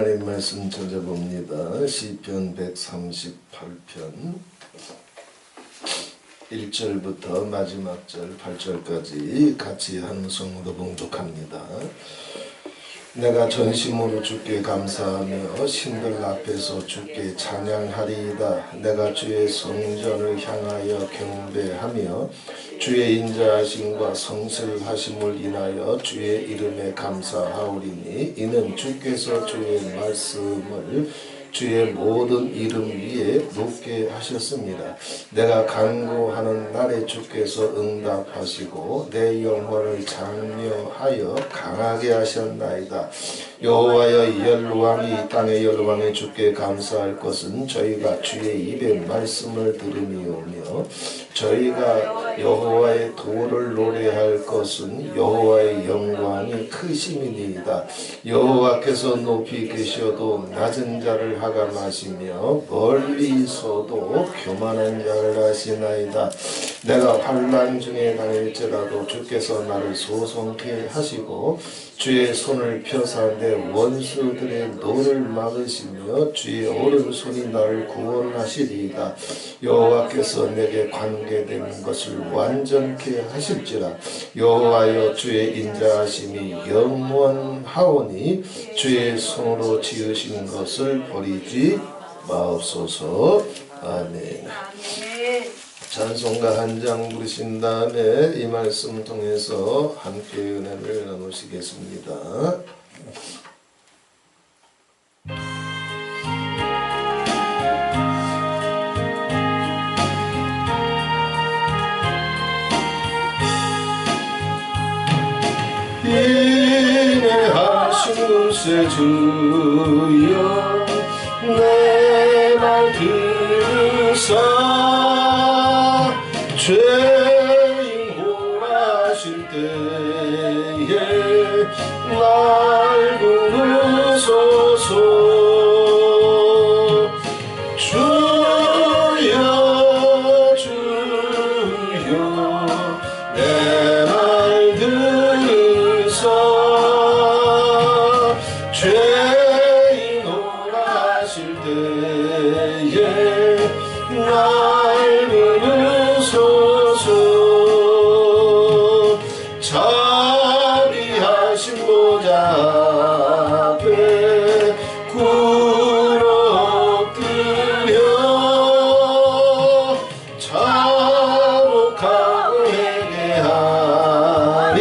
하나님 말씀 찾아봅니다. 시편 138편 1절부터 마지막 절 8절까지 같이 한 성으로 봉독합니다. 내가 전심으로 주께 감사하며 신들 앞에서 주께 찬양하리이다. 내가 주의 성전을 향하여 경배하며 주의 인자하심과 성실하심을 인하여 주의 이름에 감사하오리니 이는 주께서 주의 말씀을 주의 모든 이름 위에 높게 하셨습니다. 내가 간구하는 날에 주께서 응답하시고 내 영혼을 장려하여 강하게 하셨나이다. 여호와여 열왕이 땅의 열왕이 주께 감사할 것은 저희가 주의 입의 말씀을 들음이오며 저희가 여호와의 도를 노래할 것은 여호와의 영광이 크심이니이다. 여호와께서 높이 계셔도 낮은 자를 하감하시며 멀리서도 교만한 자를 하시나이다. 내가 환난 중에 다닐지라도 주께서 나를 소송케 하시고 주의 손을 펴사 내 원수들의 노를 막으시며 주의 오른손이 나를 구원하시리이다. 여호와께서 내게 관계된 것을 완전케 하실지라. 여호와여 주의 인자하심이 영원하오니 주의 손으로 지으신 것을 버리지 마옵소서. 아멘. 찬송가 한 장 부르신 다음에 이 말씀 통해서 함께 은혜를 나누시겠습니다. 인내하신 곳에 주여 내 말 들으사 죄인 고하실 때에 날 부르소서. 주여 주여 내 말 들으사 죄인 고하실 때에 날 부르소서. 자비하신 보좌 앞에 굴 엎드려 자복하고 회개하리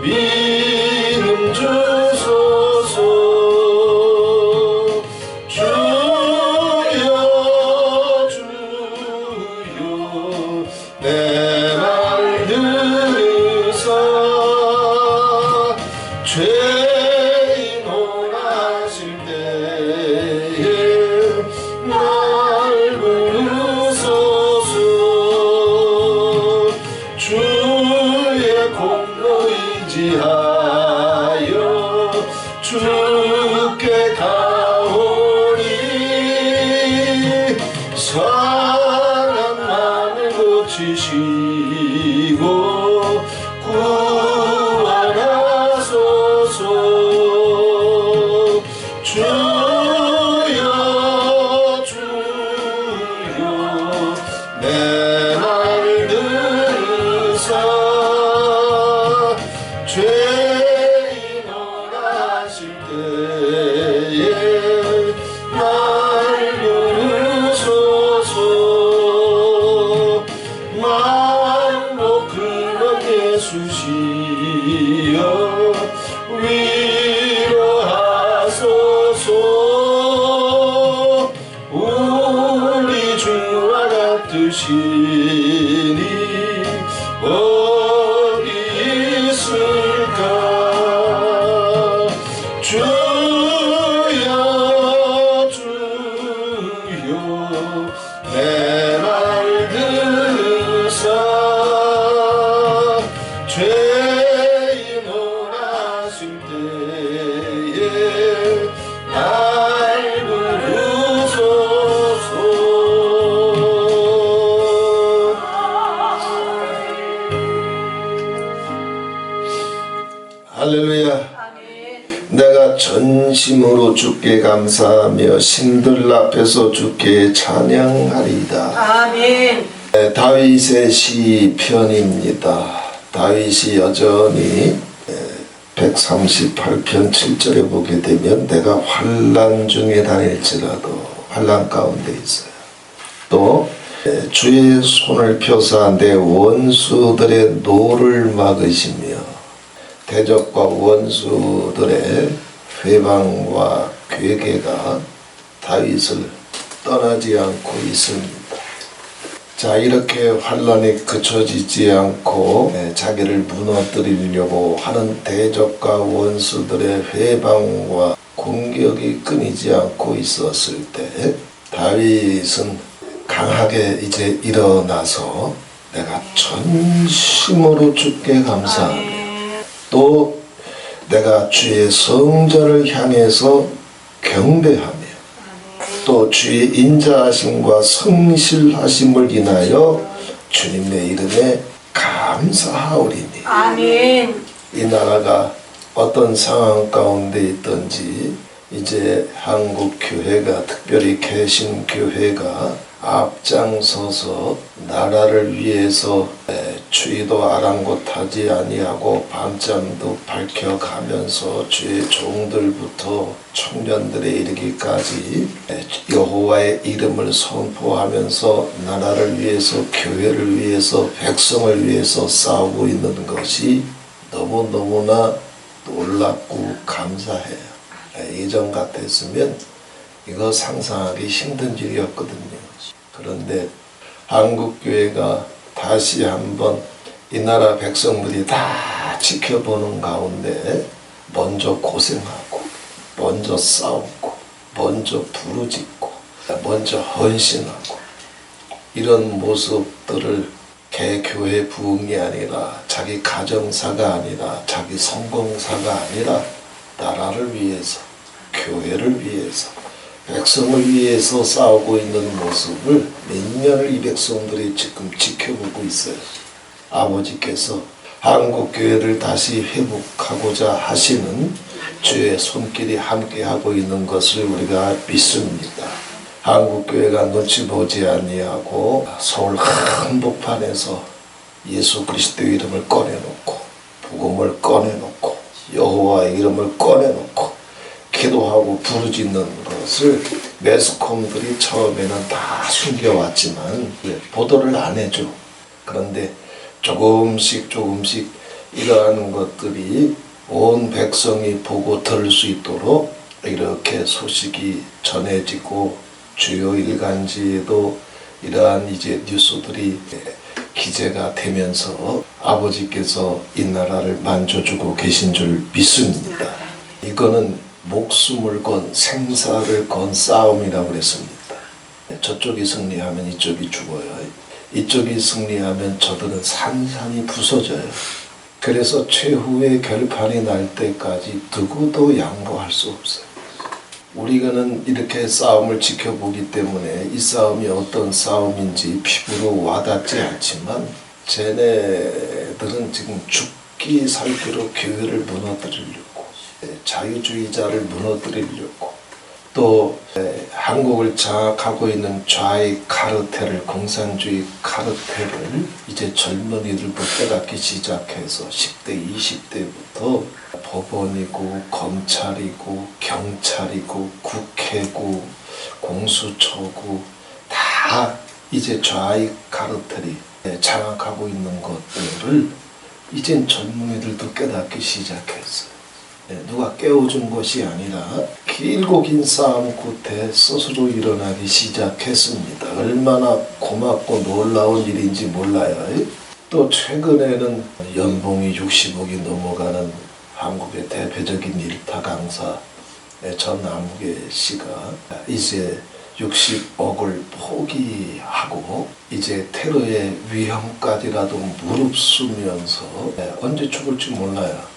믿음 주소서. 주여 주여 내 말 들으사 죄인 원하실 때에 날 부르소서. 주의 공로 의지하여 주께 가오니 상한 마음을 고치시고 구원하소서. 주여 주여 내 말 들으사 죄인 원하실 때에 날 부르소서. 만복 그런 예수시여 위로하소서. 우리 주와 같으시니 어디 있을까. 주여 주여 내 말 들으사 죄인 원하실 때에 날 부르소서. 할렐루야. 내가 전심으로 주께 감사하며 신들 앞에서 주께 찬양하리이다. 아멘. 다윗의 시편입니다. 다윗이 여전히 138편 7절에 보게 되면 내가 환난 중에 다닐지라도 환난 가운데 있어요. 또 주의 손을 펴사 내 원수들의 노를 막으시며 대적과 원수들의 회방과 괴계가 다윗을 떠나지 않고 있습니다. 자, 이렇게 환란이 그쳐지지 않고 자기를 무너뜨리려고 하는 대적과 원수들의 회방과 공격이 끊이지 않고 있었을 때 다윗은 강하게 이제 일어나서 내가 전심으로 주께 감사하며 또 내가 주의 성전을 향해서 경배하며 또 주의 인자하심과 성실하심을 인하여 주님의 이름에 감사하오리니. 아멘. 이 나라가 어떤 상황 가운데 있든지 이제 한국 교회가 특별히 개신교회가 앞장서서 나라를 위해서 추위도 아랑곳하지 아니하고 밤잠도 밝혀가면서 주의 종들부터 청년들에 이르기까지 여호와의 이름을 선포하면서 나라를 위해서 교회를 위해서 백성을 위해서 싸우고 있는 것이 너무너무나 놀랍고 감사해요. 예전 같았으면 이거 상상하기 힘든 일이었거든요. 그런데 한국교회가 다시 한번 이 나라 백성들이 다 지켜보는 가운데 먼저 고생하고 먼저 싸우고 먼저 부르짖고 먼저 헌신하고 이런 모습들을 개교회 부흥이 아니라 자기 가정사가 아니라 자기 성공사가 아니라 나라를 위해서 교회를 위해서 백성을 위해서 싸우고 있는 모습을 몇 년을 이 백성들이 지금 지켜보고 있어요. 아버지께서 한국교회를 다시 회복하고자 하시는 주의 손길이 함께하고 있는 것을 우리가 믿습니다. 한국교회가 눈치 보지 아니하고 서울 한복판에서 예수 그리스도의 이름을 꺼내놓고 복음을 꺼내놓고 여호와의 이름을 꺼내놓고 기도하고 부르짖는 것을 매스컴들이 처음에는 다 숨겨왔지만 보도를 안 해줘. 그런데 조금씩 이러한 것들이 온 백성이 보고 들을 수 있도록 이렇게 소식이 전해지고 주요 일간지에도 이러한 이제 뉴스들이 기재가 되면서 아버지께서 이 나라를 만져주고 계신 줄 믿습니다. 이거는 목숨을 건 생사를 건 싸움이라고 그랬습니다. 저쪽이 승리하면 이쪽이 죽어요. 이쪽이 승리하면 저들은 산산이 부서져요. 그래서 최후의 결판이 날 때까지 누구도 양보할 수 없어요. 우리가는 이렇게 싸움을 지켜보기 때문에 이 싸움이 어떤 싸움인지 피부로 와닿지 않지만 쟤네들은 지금 죽기 살기로 교회를 무너뜨리려고 자유주의자를 무너뜨리려고 또 한국을 장악하고 있는 좌익 카르텔을 공산주의 카르텔을 이제 젊은이들부터 깨닫기 시작해서 10대 20대부터 법원이고 검찰이고 경찰이고 국회고 공수처고 다 이제 좌익 카르텔이 장악하고 있는 것들을 이젠 젊은이들도 깨닫기 시작했어요. 누가 깨워준 것이 아니라 길고 긴 싸움 끝에 스스로 일어나기 시작했습니다. 얼마나 고맙고 놀라운 일인지 몰라요. 또 최근에는 연봉이 60억이 넘어가는 한국의 대표적인 일타 강사 전남욱의 씨가 이제 60억을 포기하고 이제 테러의 위험까지라도 무릅쓰면서 언제 죽을지 몰라요.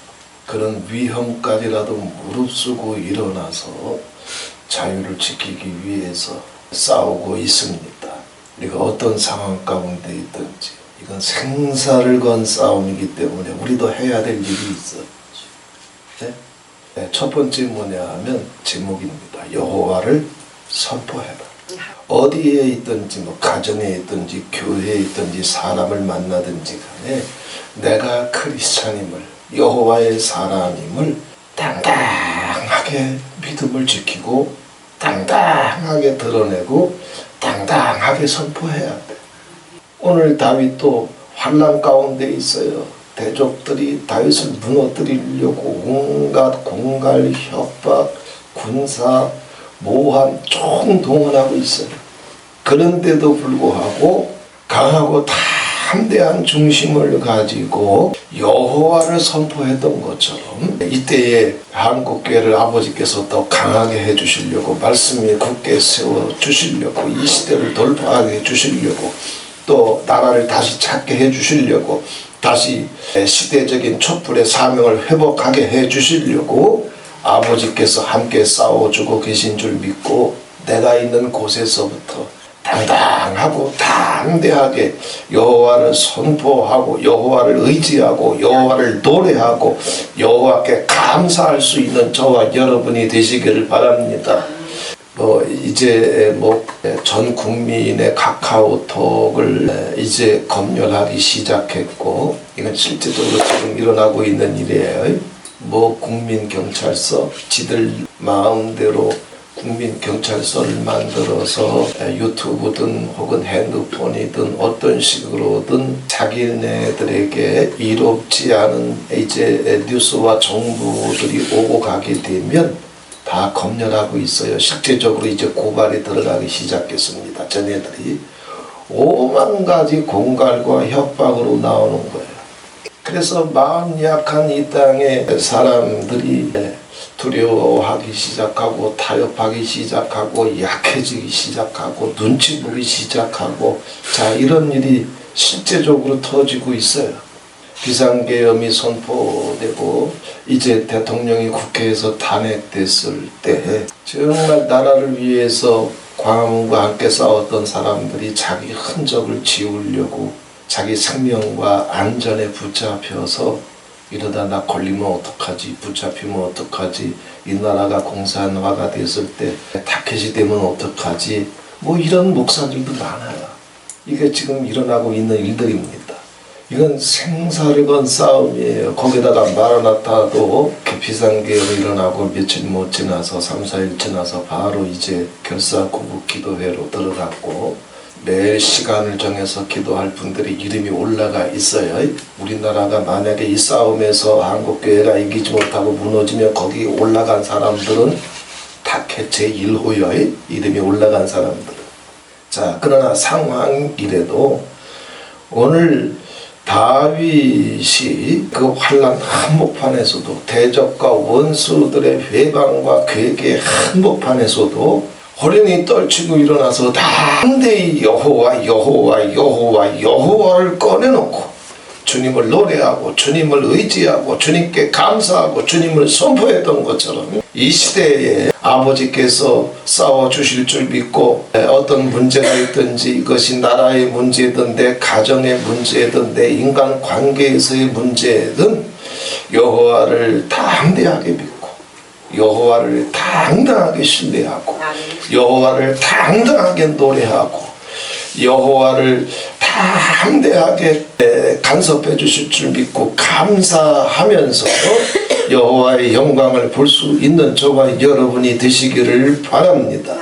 그런 위험까지라도 무릅쓰고 일어나서 자유를 지키기 위해서 싸우고 있습니다. 우리가 어떤 상황 가운데 있든지 이건 생사를 건 싸움이기 때문에 우리도 해야 될 일이 있어요. 네? 첫 번째 뭐냐 하면 제목입니다. 여호와를 선포해라. 어디에 있든지 뭐 가정에 있든지 교회에 있든지 사람을 만나든지 간에 내가 크리스찬임을 여호와의 사람임을 당당하게 믿음을 지키고 당당하게 드러내고 당당하게 선포해야 돼. 오늘 다윗도 환난 가운데 있어요. 대적들이 다윗을 무너뜨리려고 온갖 공갈, 협박, 군사, 모함 총동원하고 있어요. 그런데도 불구하고 강하고 담대한 중심을 가지고 여호와를 선포했던 것처럼 이때에 한국교회를 아버지께서 더 강하게 해주시려고 말씀에 굳게 세워주시려고 이 시대를 돌파하게 해주시려고 또 나라를 다시 찾게 해주시려고 다시 시대적인 촛불의 사명을 회복하게 해주시려고 아버지께서 함께 싸워주고 계신 줄 믿고 내가 있는 곳에서부터 당당하고 담대하게 여호와를 선포하고 여호와를 의지하고 여호와를 노래하고 여호와께 감사할 수 있는 저와 여러분이 되시기를 바랍니다. 이제 전 국민의 카카오톡을 이제 검열하기 시작했고 이건 실제적으로 지금 일어나고 있는 일이에요. 국민경찰서 지들 마음대로 국민경찰서를 만들어서 유튜브든 혹은 핸드폰이든 어떤 식으로든 자기네들에게 이롭지 않은 이제 뉴스와 정보들이 오고 가게 되면 다 검열하고 있어요. 실제적으로 이제 고발이 들어가기 시작했습니다. 쟤네들이 5만 가지 공갈과 협박으로 나오는 거예요. 그래서 마음 약한 이 땅에 사람들이 두려워하기 시작하고 타협하기 시작하고 약해지기 시작하고 눈치 보기 시작하고 자 이런 일이 실제적으로 터지고 있어요. 비상계엄이 선포되고 이제 대통령이 국회에서 탄핵됐을 때 정말 나라를 위해서 광화문과 함께 싸웠던 사람들이 자기 흔적을 지우려고 자기 생명과 안전에 붙잡혀서 이러다 나 걸리면 어떡하지, 붙잡히면 어떡하지, 이 나라가 공산화가 됐을 때 타켓이 되면 어떡하지, 이런 목사들도 많아요. 이게 지금 일어나고 있는 일들입니다. 이건 생사를 건 싸움이에요. 거기다가 마라나타도 비상계엄이 일어나고 며칠 못 지나서 3, 4일 지나서 바로 이제 결사구국 기도회로 들어갔고 매일 시간을 정해서 기도할 분들이 이름이 올라가 있어요. 우리나라가 만약에 이 싸움에서 한국교회가 이기지 못하고 무너지면 거기 올라간 사람들은 타켓 제1호요. 이름이 올라간 사람들은. 자, 그러나 상황이라도 오늘 다윗이 그 환난 한복판에서도 대적과 원수들의 회방과 괴계의 한복판에서도 호련히 떨치고 일어나서 담대히 여호와를 꺼내놓고 주님을 노래하고 주님을 의지하고 주님께 감사하고 주님을 선포했던 것처럼 이 시대에 아버지께서 싸워주실 줄 믿고 어떤 문제가 있든지 이것이 나라의 문제든 내 가정의 문제든 내 인간관계에서의 문제든 여호와를 담대하게 믿고 여호와를 당당하게 신뢰하고 여호와를 당당하게 노래하고 여호와를 담대하게 간섭해 주실 줄 믿고 감사하면서 여호와의 영광을 볼 수 있는 저와 여러분이 되시기를 바랍니다.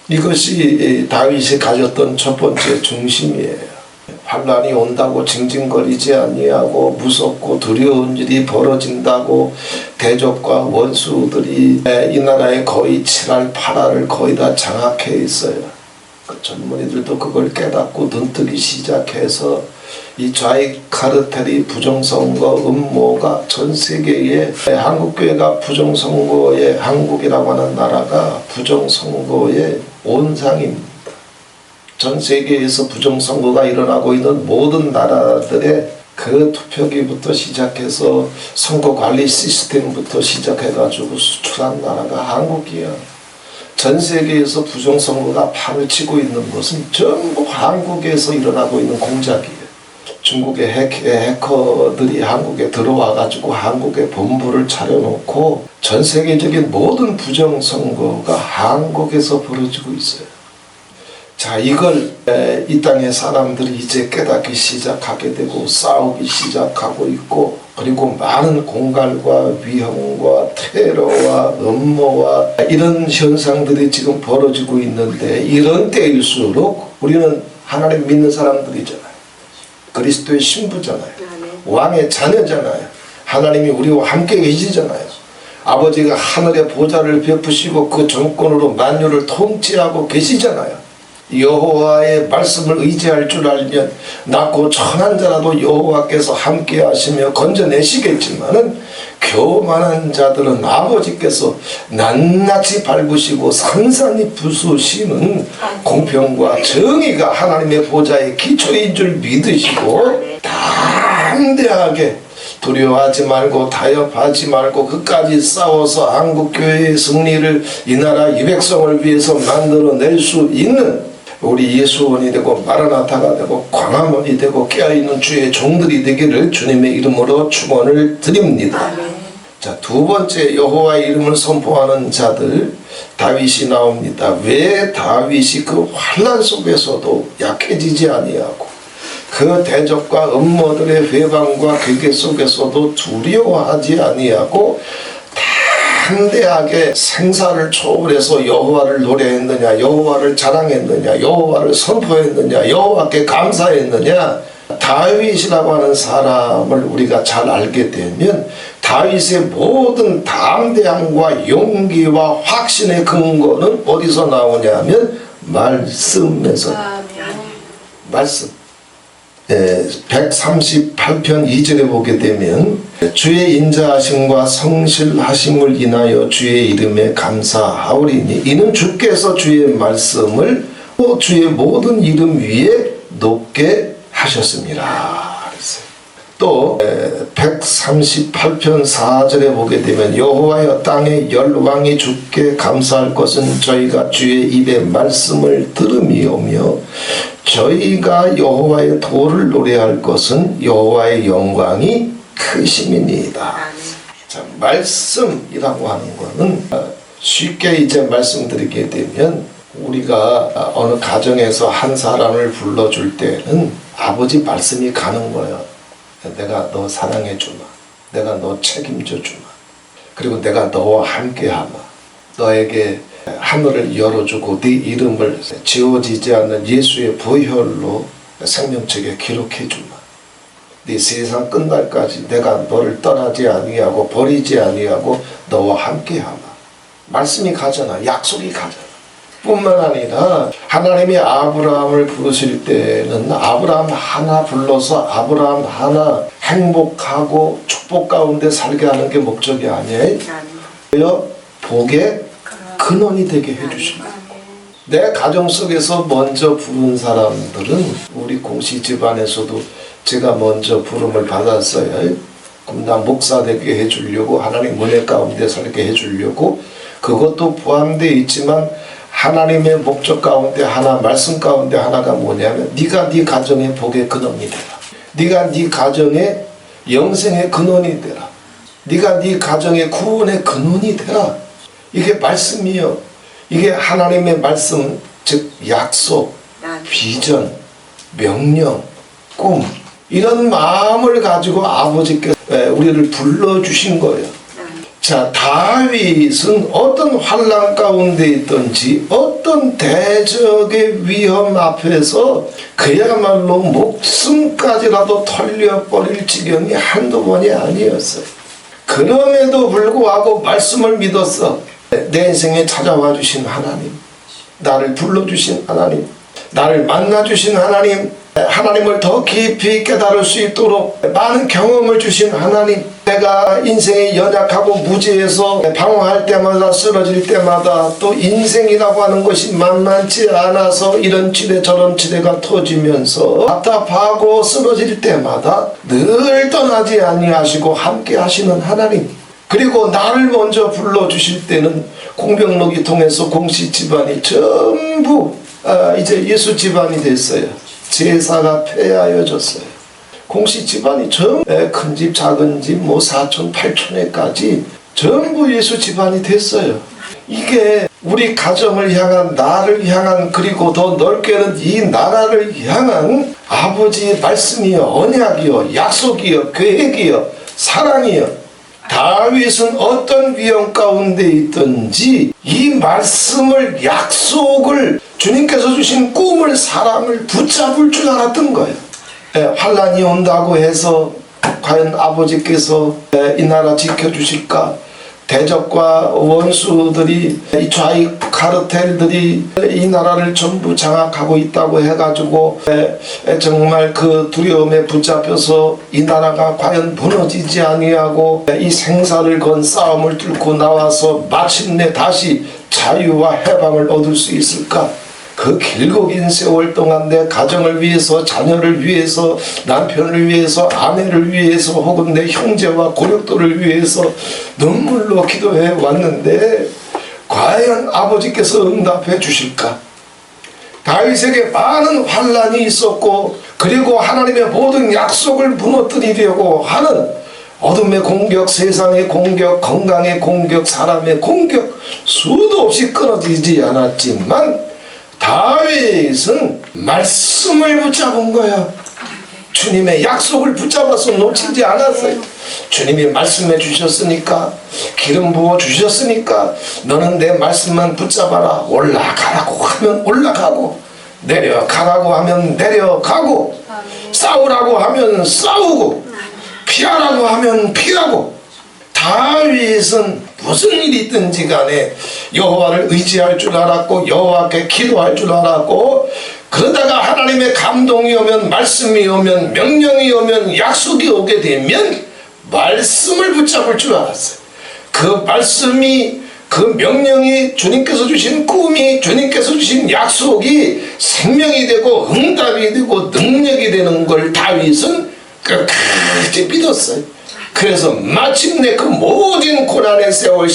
이것이 다윗이 가졌던 첫 번째 중심이에요. 환난이 온다고 징징거리지 아니하고 무섭고 두려운 일이 벌어진다고 대적과 원수들이 이 나라에 거의 7할 8할을 거의 다 장악해 있어요. 그 젊은이들도 그걸 깨닫고 눈뜨기 시작해서 이 좌익 카르텔이 부정선거 음모가 전 세계에 한국교회가 부정선거의 한국이라고 하는 나라가 부정선거의 온상입니다. 전 세계에서 부정선거가 일어나고 있는 모든 나라들의 그 투표기부터 시작해서 선거관리 시스템부터 시작해가지고 수출한 나라가 한국이야. 전 세계에서 부정선거가 판을 치고 있는 것은 전부 한국에서 일어나고 있는 공작이에요. 중국의 해커들이 한국에 들어와가지고 한국에 본부를 차려놓고 전 세계적인 모든 부정선거가 한국에서 벌어지고 있어요. 자, 이걸 이 땅의 사람들이 이제 깨닫기 시작하게 되고 싸우기 시작하고 있고, 그리고 많은 공갈과 위험과 테러와 음모와 이런 현상들이 지금 벌어지고 있는데, 이런 때일수록 우리는 하나님 믿는 사람들이잖아요. 그리스도의 신부잖아요. 왕의 자녀잖아요. 하나님이 우리와 함께 계시잖아요. 아버지가 하늘의 보좌를 베푸시고 그 정권으로 만유를 통치하고 계시잖아요. 여호와의 말씀을 의지할 줄 알면 낮고 천한 자라도 여호와께서 함께 하시며 건져내시겠지만은, 교만한 자들은 아버지께서 낱낱이 밟으시고 산산이 부수시는 공평과 정의가 하나님의 보좌의 기초인 줄 믿으시고 담대하게 두려워하지 말고 타협하지 말고 끝까지 싸워서 한국교회의 승리를, 이 나라 이 백성을 위해서 만들어낼 수 있는 우리 예수원이 되고 마라나타가 되고 광화문이 되고 깨어있는 주의 종들이 되기를 주님의 이름으로 축원을 드립니다. 자, 두 번째, 여호와의 이름을 선포하는 자들, 다윗이 나옵니다. 왜 다윗이 그 환난 속에서도 약해지지 아니하고 그 대적과 음모들의 회방과 괴계 속에서도 두려워하지 아니하고 담대하게 생사를 초월해서 여호와를 노래했느냐, 여호와를 자랑했느냐, 여호와를 선포했느냐, 여호와께 감사했느냐. 다윗이라고 하는 사람을 우리가 잘 알게 되면 다윗의 모든 담대함과 용기와 확신의 근거는 어디서 나오냐면 말씀에서. 말씀. 138편 2절에 보게 되면 주의 인자하심과 성실하심을 인하여 주의 이름에 감사하오리니 이는 주께서 주의 말씀을 주의 모든 이름 위에 높게 하셨습니다. 또 138편 4절에 보게 되면 여호와여 땅의 열왕이 주께 감사할 것은 저희가 주의 입의 말씀을 들음이오며 저희가 여호와의 도를 노래할 것은 여호와의 영광이 크심이니이다. 자, 말씀이라고 하는 것은 쉽게 이제 말씀드리게 되면, 우리가 어느 가정에서 한 사람을 불러줄 때는 아버지 말씀이 가는 거예요. 내가 너 사랑해 주마. 내가 너 책임져 주마. 그리고 내가 너와 함께 하마. 너에게 하늘을 열어주고 네 이름을 지워지지 않는 예수의 보혈로 생명책에 기록해 주마. 네 세상 끝날까지 내가 너를 떠나지 아니하고 버리지 아니하고 너와 함께 하마. 말씀이 가잖아. 약속이 가잖아. 뿐만 아니라 하나님이 아브라함을 부르실 때는 아브라함 하나 불러서 아브라함 하나 행복하고 축복 가운데 살게 하는 게 목적이 아니에요. 복의 근원이 되게 해주십니다. 내 가정 속에서 먼저 부른 사람들은 우리 공시 집안에서도 제가 먼저 부름을 받았어요. 그럼 나 목사 되게 해주려고, 하나님 은혜 가운데 살게 해주려고. 그것도 포함되어 있지만 하나님의 목적 가운데 하나, 말씀 가운데 하나가 뭐냐면 네가 네 가정의 복의 근원이 되라. 네가 네 가정의 영생의 근원이 되라. 네가 네 가정의 구원의 근원이 되라. 이게 말씀이요. 이게 하나님의 말씀, 즉 약속, 비전, 명령, 꿈, 이런 마음을 가지고 아버지께서 우리를 불러주신 거예요. 자, 다윗은 어떤 환난 가운데 있든지 어떤 대적의 위험 앞에서 그야말로 목숨까지라도 털려버릴 지경이 한두 번이 아니었어요. 그럼에도 불구하고 말씀을 믿었어. 내 인생에 찾아와 주신 하나님, 나를 불러주신 하나님, 나를 만나주신 하나님, 하나님을 더 깊이 깨달을 수 있도록 많은 경험을 주신 하나님, 내가 인생에 연약하고 무지해서 방황할 때마다, 쓰러질 때마다, 또 인생이라고 하는 것이 만만치 않아서 이런 지대 저런 지대가 터지면서 답답하고 쓰러질 때마다 늘 떠나지 아니하시고 함께 하시는 하나님, 그리고 나를 먼저 불러주실 때는 공병록이 통해서 공시 집안이 전부 이제 예수 집안이 됐어요. 제사가 폐하여졌어요. 공씨 집안이 전부 큰 집 작은 집 뭐 사촌 팔촌에까지 전부 예수 집안이 됐어요. 이게 우리 가정을 향한, 나를 향한, 그리고 더 넓게는 이 나라를 향한 아버지의 말씀이요, 언약이요, 약속이요, 계획이요, 사랑이요. 다윗은 어떤 위험 가운데 있든지 이 말씀을, 약속을, 주님께서 주신 꿈을, 사랑을 붙잡을 줄 알았던 거예요. 환란이 온다고 해서 과연 아버지께서 이 나라 지켜주실까? 대적과 원수들이, 이 좌익 카르텔들이 이 나라를 전부 장악하고 있다고 해가지고 정말 그 두려움에 붙잡혀서 이 나라가 과연 무너지지 아니하고 이 생사를 건 싸움을 뚫고 나와서 마침내 다시 자유와 해방을 얻을 수 있을까? 그 길고 긴 세월 동안 내 가정을 위해서, 자녀를 위해서, 남편을 위해서, 아내를 위해서, 혹은 내 형제와 고력도를 위해서 눈물로 기도해 왔는데 과연 아버지께서 응답해 주실까? 다윗에게 많은 환란이 있었고, 그리고 하나님의 모든 약속을 무너뜨리려고 하는 어둠의 공격, 세상의 공격, 건강의 공격, 사람의 공격 수도 없이 끊어지지 않았지만 다윗은 말씀을 붙잡은 거야. 주님의 약속을 붙잡아서 놓치지 않았어요. 주님이 말씀해 주셨으니까, 기름 부어 주셨으니까 너는 내 말씀만 붙잡아라. 올라가라고 하면 올라가고, 내려가라고 하면 내려가고, 싸우라고 하면 싸우고, 피하라고 하면 피하고. 다윗은 무슨 일이 있든지 간에 여호와를 의지할 줄 알았고, 여호와께 기도할 줄 알았고, 그러다가 하나님의 감동이 오면, 말씀이 오면, 명령이 오면, 약속이 오게 되면 말씀을 붙잡을 줄 알았어요. 그 말씀이, 그 명령이, 주님께서 주신 꿈이, 주님께서 주신 약속이 생명이 되고 응답이 되고 능력이 되는 걸 다윗은 끝까지 믿었어요. 그래서 마침내 그 모든 고난의 세월,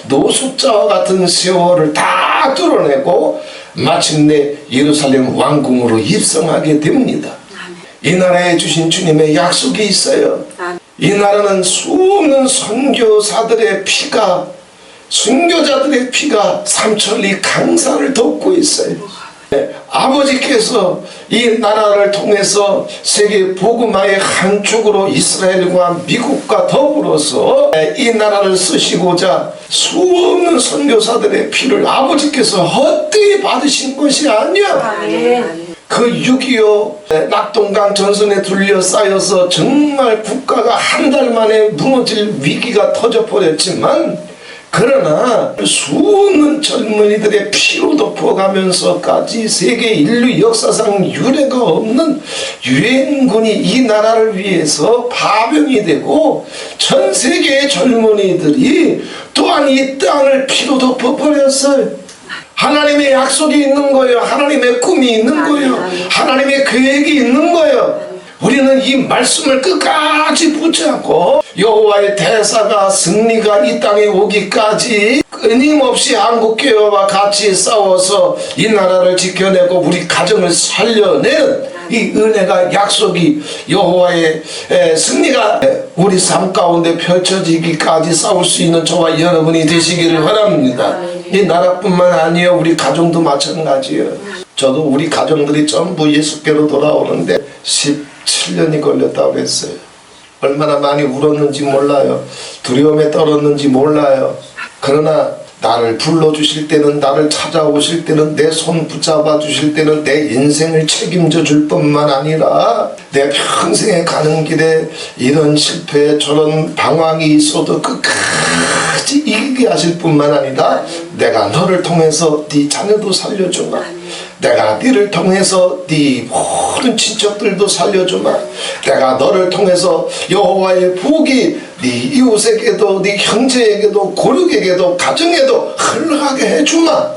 노숙자와 같은 세월을 다 뚫어내고 마침내 예루살렘 왕궁으로 입성하게 됩니다. 이 나라에 주신 주님의 약속이 있어요. 이 나라는 수없는 선교사들의 피가, 순교자들의 피가 삼천리 강산을 덮고 있어요. 아버지께서 이 나라를 통해서 세계 복음화의 한 축으로 이스라엘과 미국과 더불어서 이 나라를 쓰시고자 수없는 선교사들의 피를 아버지께서 헛되이 받으신 것이 아니야. 그 6.25 낙동강 전선에 둘러싸여서 정말 국가가 한 달 만에 무너질 위기가 터져버렸지만, 그러나 수없는 젊은이들의 피로 덮어가면서까지 세계 인류 역사상 유례가 없는 유엔군이 이 나라를 위해서 파병이 되고, 전 세계의 젊은이들이 또한 이 땅을 피로 덮어버렸어요. 하나님의 약속이 있는 거예요. 하나님의 꿈이 있는 거예요. 하나님의 계획이 있는 거예요. 우리는 이 말씀을 끝까지 붙잡고 여호와의 대사가, 승리가 이 땅에 오기까지 끊임없이 한국교회와 같이 싸워서 이 나라를 지켜내고 우리 가정을 살려내는 이 은혜가, 약속이, 여호와의 승리가 우리 삶 가운데 펼쳐지기까지 싸울 수 있는 저와 여러분이 되시기를 바랍니다. 이 나라뿐만 아니에요. 우리 가정도 마찬가지예요. 저도 우리 가정들이 전부 예수께로 돌아오는데 17년이 걸렸다고 했어요. 얼마나 많이 울었는지 몰라요. 두려움에 떨었는지 몰라요. 그러나 나를 불러주실 때는, 나를 찾아오실 때는, 내 손 붙잡아 주실 때는 내 인생을 책임져 줄 뿐만 아니라 내 평생에 가는 길에 이런 실패, 저런 방황이 있어도 끝까지 이기게 하실 뿐만 아니라 내가 너를 통해서 네 자녀도 살려주마. 내가 너를 통해서 네 모든 친척들도 살려주마. 내가 너를 통해서 여호와의 복이 네 이웃에게도, 네 형제에게도, 고륙에게도, 가정에도 흘러가게 해주마.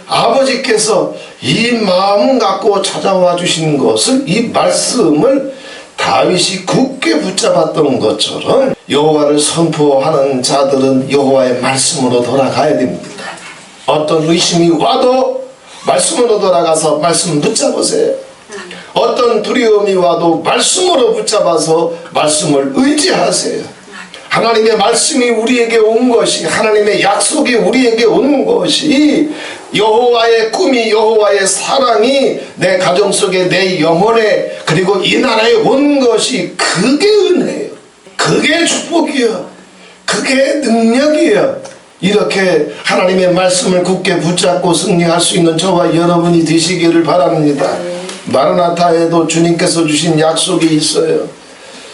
아버지께서 이 마음 갖고 찾아와 주신 것을, 이 말씀을 다윗이 굳게 붙잡았던 것처럼 여호와를 선포하는 자들은 여호와의 말씀으로 돌아가야 됩니다. 어떤 의심이 와도 말씀으로 돌아가서 말씀 붙잡으세요. 어떤 두려움이 와도 말씀으로 붙잡아서 말씀을 의지하세요. 하나님의 말씀이 우리에게 온 것이, 하나님의 약속이 우리에게 온 것이, 여호와의 꿈이, 여호와의 사랑이 내 가정 속에, 내 영혼에, 그리고 이 나라에 온 것이, 그게 은혜예요. 그게 축복이에요. 그게 능력이에요. 이렇게 하나님의 말씀을 굳게 붙잡고 승리할 수 있는 저와 여러분이 되시기를 바랍니다. 마르나타에도 주님께서 주신 약속이 있어요.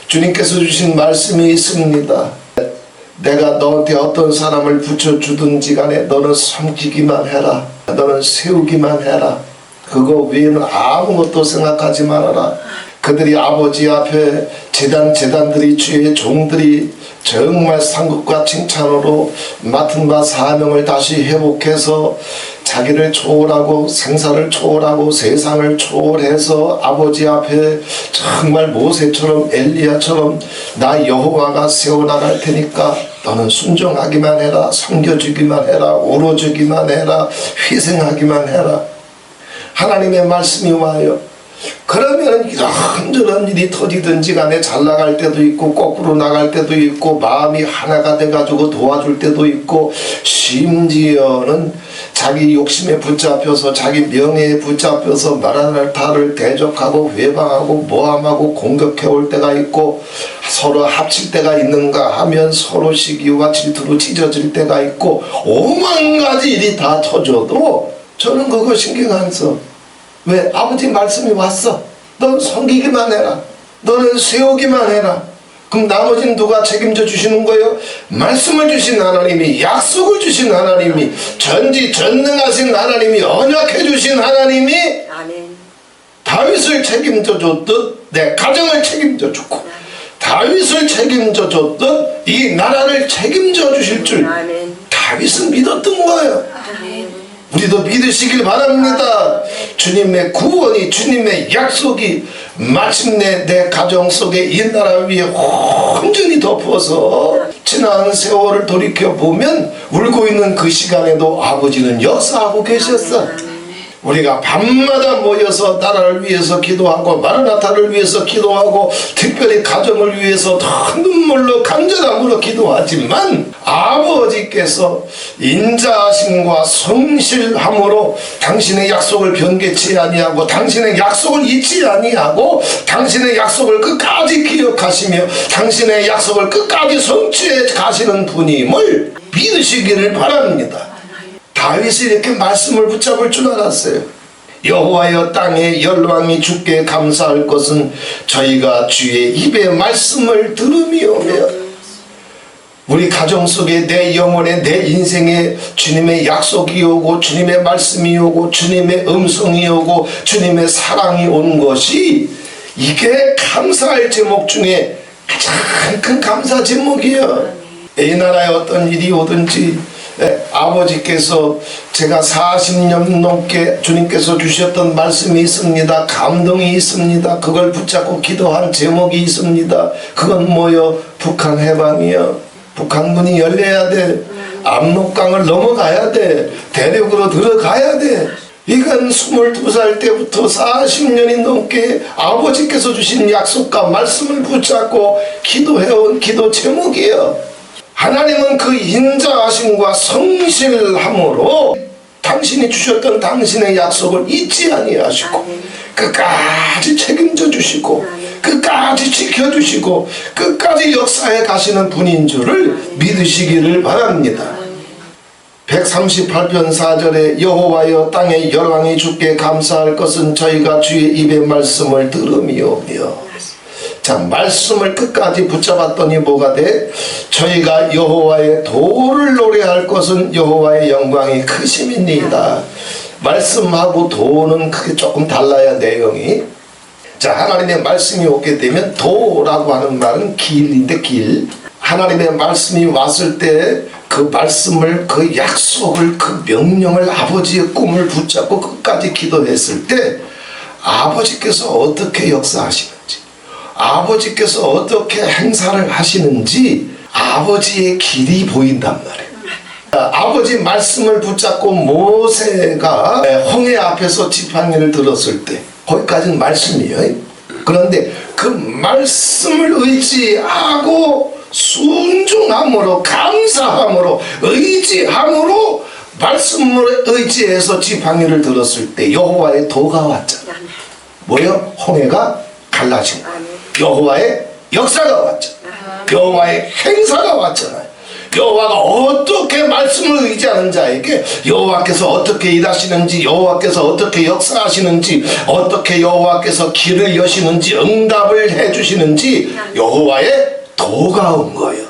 주님께서 주신 말씀이 있습니다. 내가 너한테 어떤 사람을 붙여주든지 간에 너는 섬기기만 해라. 너는 세우기만 해라. 그거 외에는 아무것도 생각하지 말아라. 그들이 아버지 앞에 재단들이, 주의 종들이 정말 상급과 칭찬으로 맡은 바 사명을 다시 회복해서 자기를 초월하고 생사를 초월하고 세상을 초월해서 아버지 앞에 정말 모세처럼 엘리야처럼 나 여호와가 세워나갈 테니까 너는 순종하기만 해라. 섬겨주기만 해라. 울어주기만 해라. 희생하기만 해라. 하나님의 말씀이 와요. 그러면 이런저런 일이 터지든지 간에 잘 나갈 때도 있고 거꾸로 나갈 때도 있고 마음이 하나가 돼가지고 도와줄 때도 있고 심지어는 자기 욕심에 붙잡혀서 자기 명예에 붙잡혀서 마라나타를 대적하고 회방하고 모함하고 공격해올 때가 있고 서로 합칠 때가 있는가 하면 서로 시기와 질투로 찢어질 때가 있고 오만 가지 일이 다 터져도 저는 그거 신경 안 써. 왜? 아버지 말씀이 왔어. 넌 섬기기만 해라. 너는 세우기만 해라. 그럼 나머지는 누가 책임져 주시는 거예요? 말씀을 주신 하나님이, 약속을 주신 하나님이, 전지전능하신 하나님이, 언약해 주신 하나님이 아멘. 다윗을 책임져 줬듯 내 가정을 책임져 주고 다윗을 책임져 줬듯 이 나라를 책임져 주실 줄 아멘. 다윗은 믿었던 거예요. 아멘. 우리도 믿으시길 바랍니다. 주님의 구원이, 주님의 약속이 마침내 내 가정 속에 이 나라 위에 온전히 덮어서 지난 세월을 돌이켜보면 울고 있는 그 시간에도 아버지는 역사하고 계셨어. 우리가 밤마다 모여서 나라를 위해서 기도하고 마르나타를 위해서 기도하고 특별히 가정을 위해서 더 눈물로 간절함으로 기도하지만 아버지께서 인자하심과 성실함으로 당신의 약속을 변개치 아니하고 당신의 약속을 잊지 아니하고 당신의 약속을 끝까지 기억하시며 당신의 약속을 끝까지 성취해 가시는 분임을 믿으시기를 바랍니다. 다윗이 이렇게 말씀을 붙잡을 줄 알았어요. 여호와여 땅에 열왕이 주께 감사할 것은 저희가 주의 입의 말씀을 들음이오며 우리 가정 속에 내 영혼에 내 인생에 주님의 약속이 오고 주님의 말씀이 오고 주님의 음성이 오고 주님의 사랑이 온 것이 이게 감사할 제목 중에 가장 큰 감사 제목이에요. 이 나라에 어떤 일이 오든지 아버지께서 제가 40년 넘게 주님께서 주셨던 말씀이 있습니다. 감동이 있습니다. 그걸 붙잡고 기도한 제목이 있습니다. 그건 뭐요? 북한 해방이요. 북한 문이 열려야 돼. 압록강을 넘어가야 돼. 대륙으로 들어가야 돼. 이건 22살 때부터 40년이 넘게 아버지께서 주신 약속과 말씀을 붙잡고 기도해온 기도 제목이에요. 하나님은 그 인자하심과 성실함으로 당신이 주셨던 당신의 약속을 잊지 아니하시고 끝까지 책임져 주시고 끝까지 지켜주시고 끝까지 역사해 가시는 분인 줄을 믿으시기를 바랍니다. 138편 4절에 여호와여 땅의 열왕이 주께 감사할 것은 저희가 주의 입의 말씀을 들음이오며 자, 말씀을 끝까지 붙잡았더니 뭐가 돼? 저희가 여호와의 도를 노래할 것은 여호와의 영광이 크심이니이다. 말씀하고 도는 크게 조금 달라야 내용이. 자, 하나님의 말씀이 오게 되면 도라고 하는 말은 길인데 길. 하나님의 말씀이 왔을 때 그 말씀을, 그 약속을, 그 명령을 아버지의 꿈을 붙잡고 끝까지 기도했을 때 아버지께서 어떻게 역사하시는지 아버지께서 어떻게 행사를 하시는지 아버지의 길이 보인단 말이에요. 아버지 말씀을 붙잡고 모세가 홍해 앞에서 지팡이를 들었을 때 거기까지는 말씀이에요. 그런데 그 말씀을 의지하고 순종함으로, 감사함으로, 의지함으로 말씀을 의지해서 지팡이를 들었을 때 여호와의 도가 왔잖아. 뭐요? 홍해가 갈라진 거야. 여호와의 역사가 왔잖아. 여호와의 행사가 왔잖아요. 여호와가 어떻게 말씀을 의지하는 자에게 여호와께서 어떻게 일하시는지, 여호와께서 어떻게 역사하시는지, 어떻게 여호와께서 길을 여시는지, 응답을 해주시는지 여호와의 도가 온 거예요.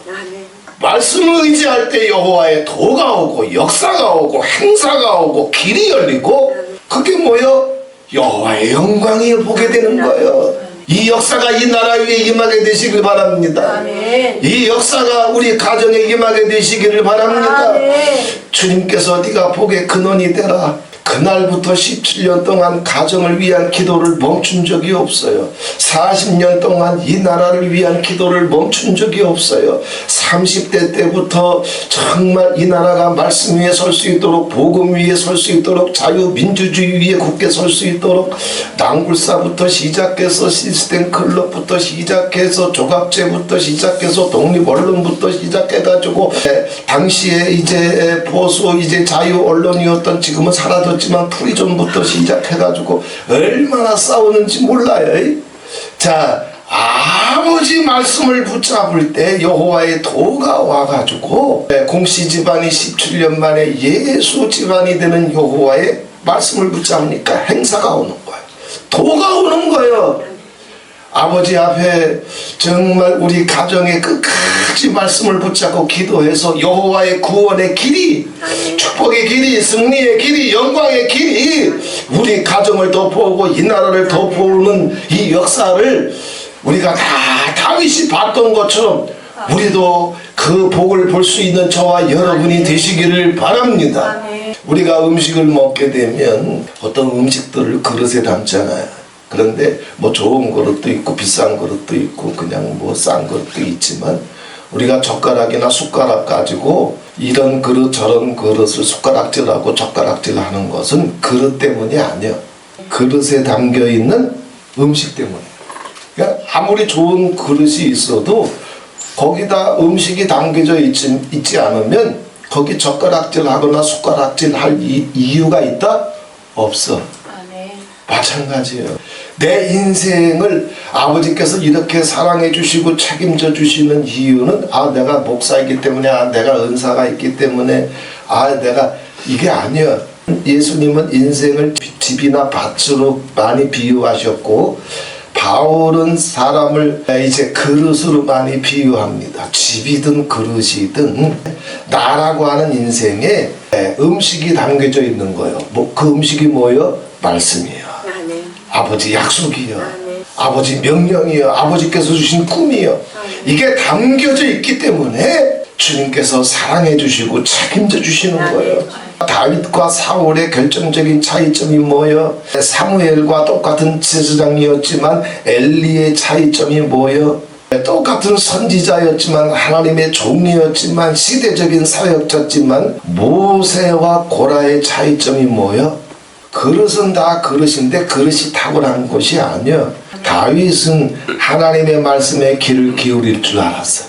말씀을 의지할 때 여호와의 도가 오고, 역사가 오고, 행사가 오고, 길이 열리고, 그게 뭐예요? 여호와의 영광이 보게 되는 거예요. 이 역사가 이 나라 위에 임하게 되시길 바랍니다. 아멘. 이 역사가 우리 가정에 임하게 되시기를 바랍니다. 아멘. 주님께서 네가 복의 근원이 되라. 그날부터 17년 동안 가정을 위한 기도를 멈춘 적이 없어요. 40년 동안 이 나라를 위한 기도를 멈춘 적이 없어요. 30대 때부터 정말 이 나라가 말씀 위에 설 수 있도록, 복음 위에 설 수 있도록, 자유민주주의 위에 굳게 설 수 있도록, 낭굴사부터 시작해서 시스템 클럽부터 시작해서 조갑제부터 시작해서 독립언론부터 시작해가지고, 당시에 이제 보수 이제 자유 언론이었던, 지금은 사라졌지만 프리존부터 시작해가지고 얼마나 싸우는지 몰라요. 자, 아버지 말씀을 붙잡을 때 여호와의 도가 와가지고 공씨 집안이 17년 만에 예수 집안이 되는 여호와의 말씀을 붙잡으니까 행사가 오는 거예요. 도가 오는 거예요. 아버지 앞에 정말 우리 가정에 끝까지 말씀을 붙잡고 기도해서 여호와의 구원의 길이, 축복의 길이, 승리의 길이, 영광의 길이 우리 가정을 덮어오고 이 나라를 덮어오는 이 역사를 우리가 다 다윗이 봤던 것처럼 우리도 그 복을 볼 수 있는 저와 여러분이 되시기를 바랍니다. 우리가 음식을 먹게 되면 어떤 음식들을 그릇에 담잖아요. 그런데 뭐 좋은 그릇도 있고 비싼 그릇도 있고 그냥 뭐 싼 그릇도 있지만, 우리가 젓가락이나 숟가락 가지고 이런 그릇 저런 그릇을 숟가락질하고 젓가락질하는 것은 그릇 때문이 아니야. 그릇에 담겨 있는 음식 때문에. 그러니까 아무리 좋은 그릇이 있어도 거기다 음식이 담겨져 있지 않으면 거기 젓가락질하거나 숟가락질할 이유가 있다? 없어. 마찬가지예요. 내 인생을 아버지께서 이렇게 사랑해 주시고 책임져 주시는 이유는, 내가 목사이기 때문에, 내가 은사가 있기 때문에, 내가, 이게 아니야. 예수님은 인생을 집이나 밭으로 많이 비유하셨고, 바울은 사람을 이제 그릇으로 많이 비유합니다. 집이든 그릇이든 나라고 하는 인생에 음식이 담겨져 있는 거예요. 그 음식이 뭐예요? 말씀이에요. 아버지 약속이요. 아버지 명령이요. 아버지께서 주신 꿈이요. 이게 담겨져 있기 때문에 주님께서 사랑해 주시고 책임져 주시는 거예요. 다윗과 사울의 결정적인 차이점이 뭐예요? 사무엘과 똑같은 제사장이었지만 엘리의 차이점이 뭐예요? 똑같은 선지자였지만, 하나님의 종이었지만, 시대적인 사역자지만, 모세와 고라의 차이점이 뭐예요? 그릇은 다 그릇인데 그릇이 탁월한 것이 아니야. 다윗은 하나님의 말씀에 귀를 기울일 줄 알았어.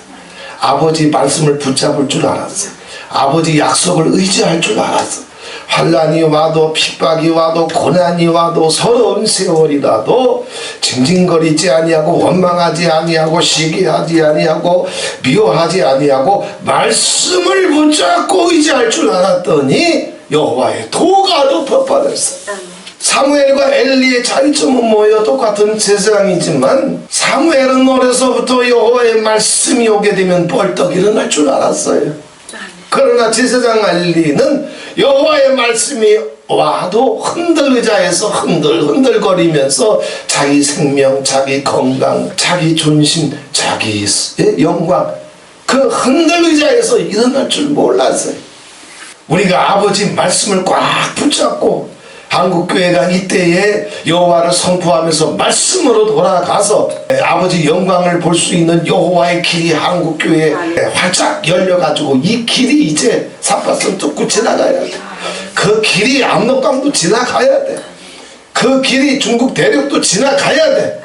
아버지 말씀을 붙잡을 줄 알았어. 아버지 약속을 의지할 줄 알았어. 환난이 와도, 핍박이 와도, 고난이 와도, 서러운 세월이라도 징징거리지 아니하고, 원망하지 아니하고, 시기하지 아니하고, 미워하지 아니하고 말씀을 붙잡고 의지할 줄 알았더니 여호와의 도가 덮어버렸어. 사무엘과 엘리의 차이점은 뭐예요? 똑같은 제사장이지만 사무엘은 어려서부터 여호와의 말씀이 오게 되면 벌떡 일어날 줄 알았어요. 그러나 제사장 엘리는 여호와의 말씀이 와도 흔들의자에서 흔들거리면서 자기 생명, 자기 건강, 자기 존심, 자기 영광, 그 흔들의자에서 일어날 줄 몰랐어요. 우리가 아버지 말씀을 꽉 붙잡고 한국교회가 이때에 여호와를 선포하면서 말씀으로 돌아가서 아버지 영광을 볼 수 있는 여호와의 길이 한국교회에 활짝 열려가지고, 이 길이 이제 삿바선 뚫고 지나가야 돼. 그 길이 압록강도 지나가야 돼. 그 길이 중국 대륙도 지나가야 돼.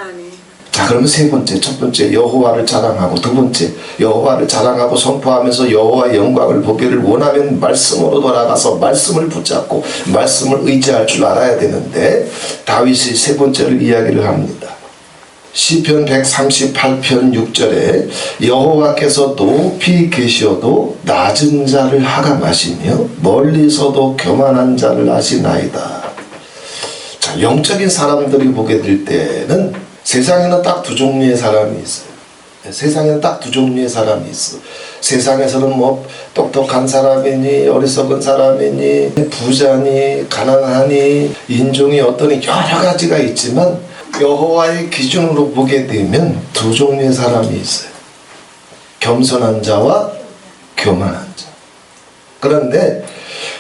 자, 그러면 세 번째, 첫 번째 여호와를 자랑하고, 두 번째 여호와를 자랑하고 선포하면서 여호와의 영광을 보기를 원하면 말씀으로 돌아가서 말씀을 붙잡고 말씀을 의지할 줄 알아야 되는데, 다윗이 세 번째를 이야기를 합니다. 시편 138편 6절에 여호와께서 높이 계셔도 낮은 자를 하감하시며 멀리서도 교만한 자를 아시나이다. 자, 영적인 사람들이 보게 될 때는 세상에는 딱 두 종류의 사람이 있어요. 세상에는 딱 두 종류의 사람이 있어. 세상에서는 뭐 똑똑한 사람이니 어리석은 사람이니 부자니 가난하니 인종이 어떠니 여러 가지가 있지만, 여호와의 기준으로 보게 되면 두 종류의 사람이 있어요. 겸손한 자와 교만한 자. 그런데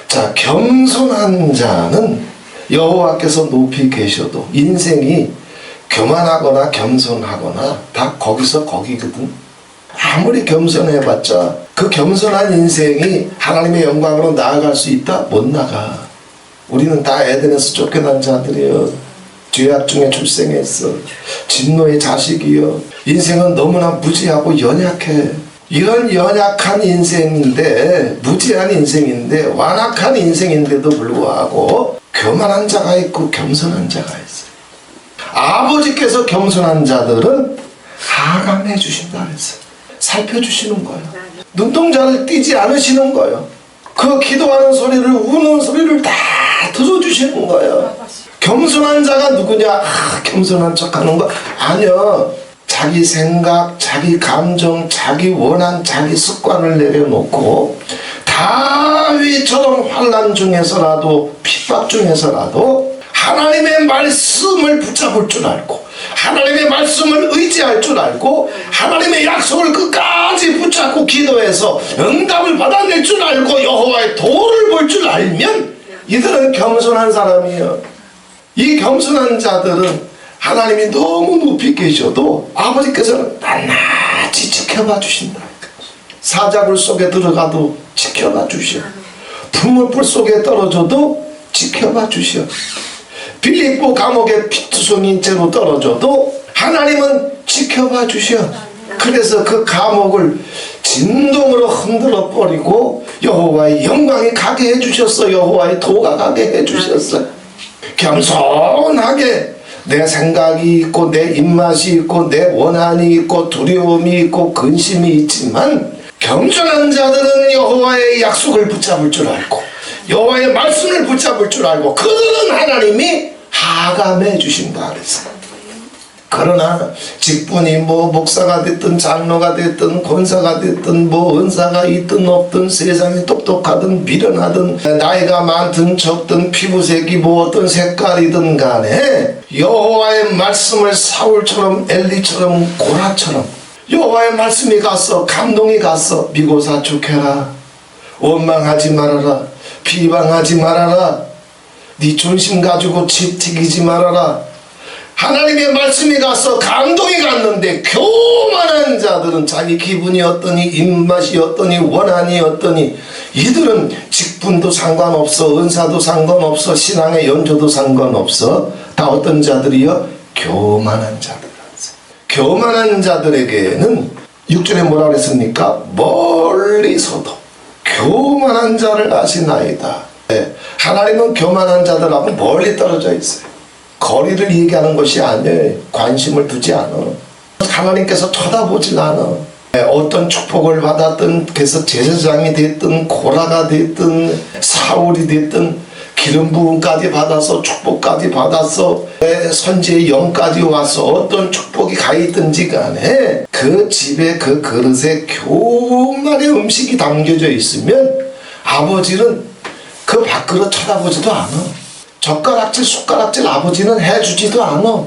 자, 겸손한 자는 여호와께서 높이 계셔도 인생이 교만하거나 겸손하거나 다 거기서 거기거든. 아무리 겸손해봤자 그 겸손한 인생이 하나님의 영광으로 나아갈 수 있다? 못 나가. 우리는 다 에덴에서 쫓겨난 자들이에요. 죄악 중에 출생했어. 진노의 자식이요. 인생은 너무나 무지하고 연약해. 이런 연약한 인생인데, 무지한 인생인데, 완악한 인생인데도 불구하고 교만한 자가 있고 겸손한 자가 있어요. 아버지께서 겸손한 자들은 하감해 주신다 그랬어요. 살펴주시는 거예요. 눈동자를 띄지 않으시는 거예요. 그 기도하는 소리를, 우는 소리를 다 들어주시는 거예요. 겸손한 자가 누구냐? 겸손한 척하는 거 아니야. 자기 생각, 자기 감정, 자기 원한, 자기 습관을 내려놓고 다윗처럼 환난 중에서라도 핍박 중에서라도 하나님의 말씀을 붙잡을 줄 알고, 하나님의 말씀을 의지할 줄 알고, 하나님의 약속을 끝까지 붙잡고 기도해서 응답을 받아낼 줄 알고 여호와의 도를 볼 줄 알면 이들은 겸손한 사람이에요. 이 겸손한 자들은 하나님이 너무 높이 계셔도 아버지께서는 낱낱이 지켜봐 주신다. 사자굴 속에 들어가도 지켜봐 주셔. 풀물불 속에 떨어져도 지켜봐 주셔. 빌립보 감옥에 피투성인 채로 떨어져도 하나님은 지켜봐 주셔. 그래서 그 감옥을 진동으로 흔들어 버리고 여호와의 영광이 가게 해주셨어. 여호와의 도가 가게 해주셨어. 겸손하게 내 생각이 있고 내 입맛이 있고 내 원한이 있고 두려움이 있고 근심이 있지만, 겸손한 자들은 여호와의 약속을 붙잡을 줄 알고 여호와의 말씀을 붙잡을 줄 알고 그들은 하나님이 하감해 주신다 그랬어요. 그러나 직분이 뭐 목사가 됐든 장로가 됐든 권사가 됐든 뭐 은사가 있든 없든 세상이 똑똑하든 미련하든 나이가 많든 적든 피부색이 뭐 어떤 색깔이든 간에 여호와의 말씀을 사울처럼 엘리처럼 고라처럼 여호와의 말씀이 갔어. 감동이 갔어. 미고사 죽해라. 원망하지 말아라. 비방하지 말아라. 네 존심 가지고 집 튀기지 말아라. 하나님의 말씀이 가서 감동이 갔는데 교만한 자들은 자기 기분이 어떠니 입맛이 어떠니 원한이 어떠니 이들은 직분도 상관없어, 은사도 상관없어, 신앙의 연조도 상관없어. 다 어떤 자들이요? 교만한 자들. 교만한 자들에게는 6절에 뭐라 그랬습니까? 멀리서도 교만한 자를 아시나이다. 네, 하나님은 교만한 자들하고 멀리 떨어져 있어요. 거리를 얘기하는 것이 아니에요. 관심을 두지 않아. 하나님께서 쳐다보질 않아. 어떤 축복을 받았든, 그래서 제사장이 됐든 고라가 됐든 사울이 됐든 기름 부음까지 받아서 축복까지 받아서 선지의 영까지 와서 어떤 축복이 가 있든지 간에 그 집에 그 그릇에 교만의 음식이 담겨져 있으면 아버지는 그 밥그릇 쳐다보지도 않아. 젓가락질 숟가락질 아버지는 해주지도 않아.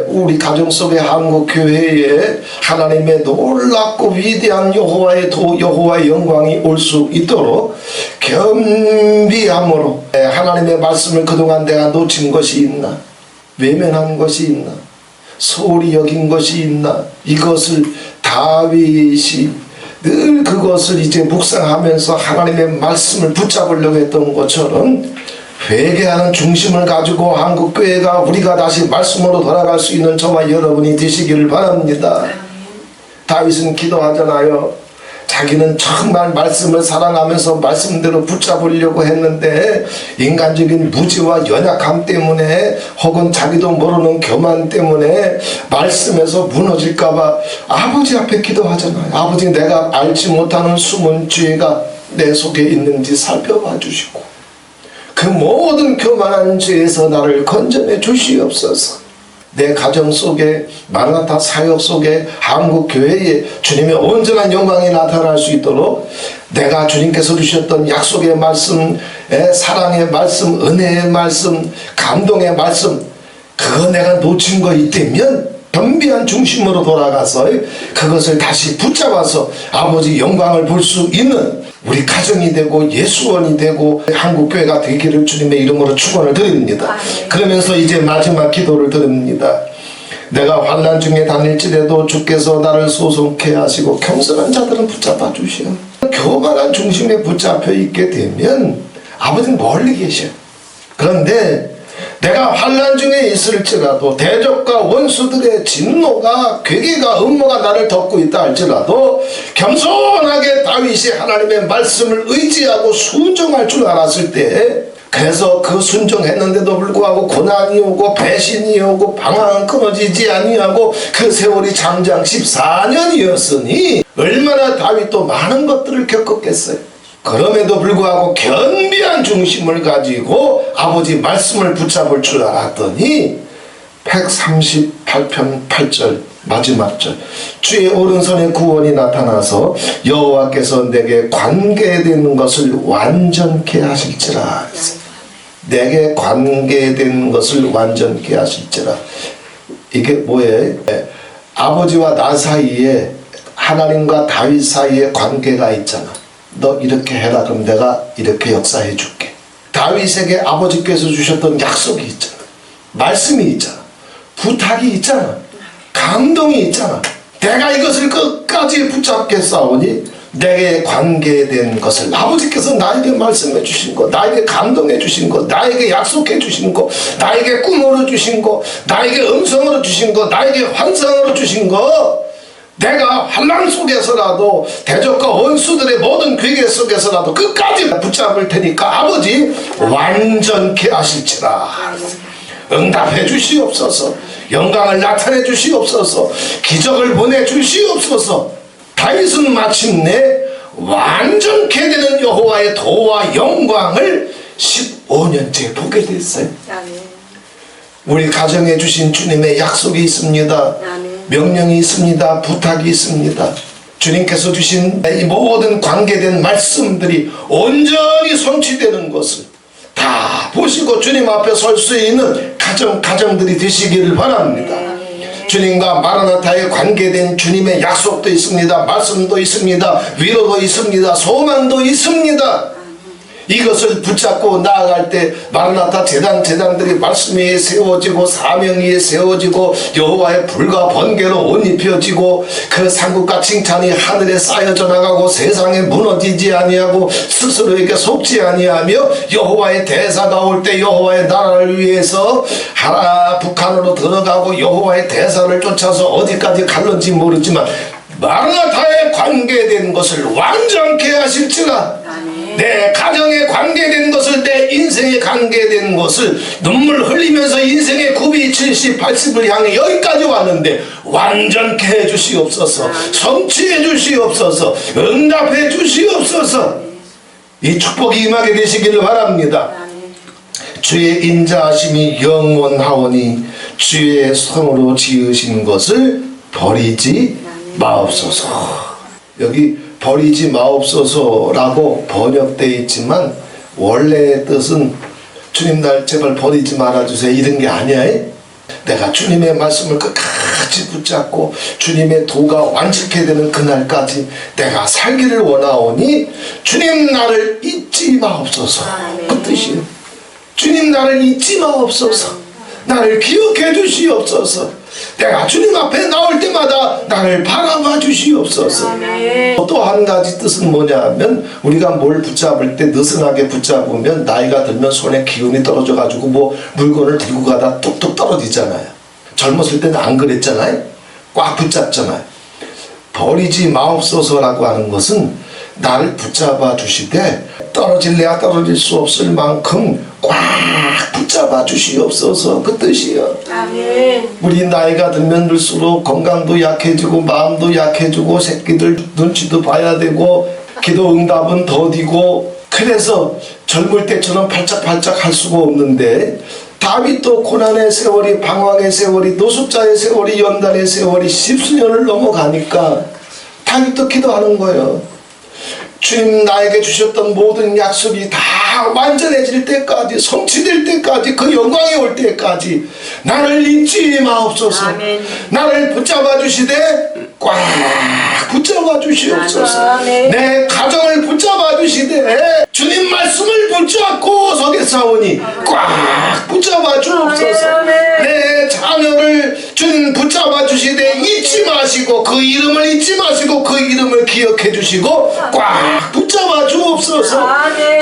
우리 가정 속의 한국교회에 하나님의 놀랍고 위대한 여호와의 도, 여호와의 영광이 올 수 있도록 겸비함으로 하나님의 말씀을 그동안 내가 놓친 것이 있나, 외면한 것이 있나, 소홀히 여긴 것이 있나, 이것을 다윗이 늘 그것을 이제 묵상하면서 하나님의 말씀을 붙잡으려고 했던 것처럼 회개하는 중심을 가지고 한국교회가 우리가 다시 말씀으로 돌아갈 수 있는 저와 여러분이 되시기를 바랍니다. 다윗은 기도하잖아요. 자기는 정말 말씀을 사랑하면서 말씀대로 붙잡으려고 했는데 인간적인 무지와 연약함 때문에 혹은 자기도 모르는 교만 때문에 말씀에서 무너질까봐 아버지 앞에 기도하잖아요. 아버지, 내가 알지 못하는 숨은 죄가 내 속에 있는지 살펴봐 주시고 그 모든 교만한 죄에서 나를 건져내 주시옵소서. 내 가정 속에, 마라나타 사역 속에, 한국교회에 주님의 온전한 영광이 나타날 수 있도록 내가 주님께서 주셨던 약속의 말씀, 사랑의 말씀, 은혜의 말씀, 감동의 말씀, 그거 내가 놓친 거 있다면 겸비한 중심으로 돌아가서 그것을 다시 붙잡아서 아버지 영광을 볼 수 있는 우리 가정이 되고 예수원이 되고 한국교회가 되기를 주님의 이름으로 축원을 드립니다. 그러면서 이제 마지막 기도를 드립니다. 내가 환난 중에 다닐지라도 주께서 나를 소송케 하시고 겸손한 자들은 붙잡아 주시오. 교만한 중심에 붙잡혀 있게 되면 아버지는 멀리 계셔. 그런데 내가 환난 중에 있을지라도 대적과 원수들의 진노가 괴계가 음모가 나를 덮고 있다 할지라도 겸손하게 다윗이 하나님의 말씀을 의지하고 순종할 줄 알았을 때, 그래서 그 순종했는데도 불구하고 고난이 오고 배신이 오고 방황은 끊어지지 아니하고 그 세월이 장장 14년이었으니 얼마나 다윗도 많은 것들을 겪었겠어요. 그럼에도 불구하고 겸비한 중심을 가지고 아버지 말씀을 붙잡을 줄 알았더니 138편 8절 마지막 절, 주의 오른손에 구원이 나타나서 여호와께서 내게 관계된 것을 완전케 하실지라. 내게 관계된 것을 완전케 하실지라. 이게 뭐예요? 아버지와 나 사이에, 하나님과 다윗 사이에 관계가 있잖아. 너 이렇게 해라, 그럼 내가 이렇게 역사해 줄게. 다윗에게 아버지께서 주셨던 약속이 있잖아. 말씀이 있잖아. 부탁이 있잖아. 감동이 있잖아. 내가 이것을 끝까지 붙잡겠사오니 내게 관계된 것을, 아버지께서 나에게 말씀해 주신 것, 나에게 감동해 주신 것, 나에게 약속해 주신 것, 나에게 꿈으로 주신 것, 나에게 음성으로 주신 것, 나에게 환상으로 주신 것, 내가 환난 속에서라도 대적과 원수들의 모든 괴계 속에서라도 끝까지 붙잡을 테니까 아버지 완전케 하실지라. 응답해 주시옵소서. 영광을 나타내 주시옵소서. 기적을 보내 주시옵소서. 다윗은 마침내 완전케 되는 여호와의 도와 영광을 15년째 보게 됐어요. 우리 가정에 주신 주님의 약속이 있습니다. 명령이 있습니다. 부탁이 있습니다. 주님께서 주신 이 모든 관계된 말씀들이 온전히 성취되는 것을 다 보시고 주님 앞에 설 수 있는 가정들이 되시기를 바랍니다. 주님과 마라나타에 관계된 주님의 약속도 있습니다. 말씀도 있습니다. 위로도 있습니다. 소망도 있습니다. 이것을 붙잡고 나아갈 때 마라나타 재단들이 말씀 위에 세워지고 사명 위에 세워지고 여호와의 불과 번개로 옷 입혀지고 그 상급과 칭찬이 하늘에 쌓여져 나가고 세상에 무너지지 아니하고 스스로에게 속지 아니하며 여호와의 대사가 올 때 여호와의 나라를 위해서 북한으로 들어가고 여호와의 대사를 쫓아서 어디까지 갈는지 모르지만 마라나타에 관계된 것을 완전케 하실지라. 내 가정에 관계된 것을, 내 인생에 관계된 것을 눈물 흘리면서 인생의 9비 70, 80을 향해 여기까지 왔는데 완전케 해 주시옵소서. 성취해 주시옵소서. 응답해 주시옵소서. 이 축복이 임하게 되시기를 바랍니다. 주의 인자하심이 영원하오니 주의 손으로 지으신 것을 버리지 마옵소서. 여기 버리지 마옵소서라고 번역되어 있지만 원래의 뜻은 주님 날 제발 버리지 말아주세요 이런 게 아니야. 내가 주님의 말씀을 끝까지 붙잡고 주님의 도가 완전케 되는 그날까지 내가 살기를 원하오니 주님 나를 잊지 마옵소서. 그 뜻이에요. 주님 나를 잊지 마옵소서. 나를 기억해 주시옵소서. 내가 주님 앞에 나올 때마다 나를 바라봐 주시옵소서. 또 한 가지 뜻은 뭐냐면 우리가 뭘 붙잡을 때 느슨하게 붙잡으면 나이가 들면 손에 기운이 떨어져 가지고 뭐 물건을 들고 가다 뚝뚝 떨어지잖아요. 젊었을 때는 안 그랬잖아요. 꽉 붙잡잖아요. 버리지 마옵소서라고 하는 것은 나를 붙잡아 주시되 떨어질래야 떨어질 수 없을 만큼 꽉 붙잡아 주시옵소서, 그 뜻이요. 아멘. 우리 나이가 들면 들수록 건강도 약해지고 마음도 약해지고 새끼들 눈치도 봐야 되고 기도 응답은 더디고, 그래서 젊을 때처럼 발짝발짝 할 수가 없는데 다윗도 고난의 세월이, 방황의 세월이, 노숙자의 세월이, 연단의 세월이 십수년을 넘어가니까 다윗도 기도하는 거예요. 주님 나에게 주셨던 모든 약속이 다 완전해질 때까지, 성취될 때까지, 그 영광이 올 때까지 나를 잊지 마옵소서. 아멘. 나를 붙잡아 주시되 꽉 붙잡아 주시옵소서. 내 가정을 붙잡아 주시되 주님 말씀을 붙잡고 서겠사오니 꽉 붙잡아 주옵소서. 내 자녀를 주님 붙잡아 주시되 잊지 마시고, 그 이름을 잊지 마시고 그 이름을 기억해 주시고 꽉 붙잡아 주옵소서.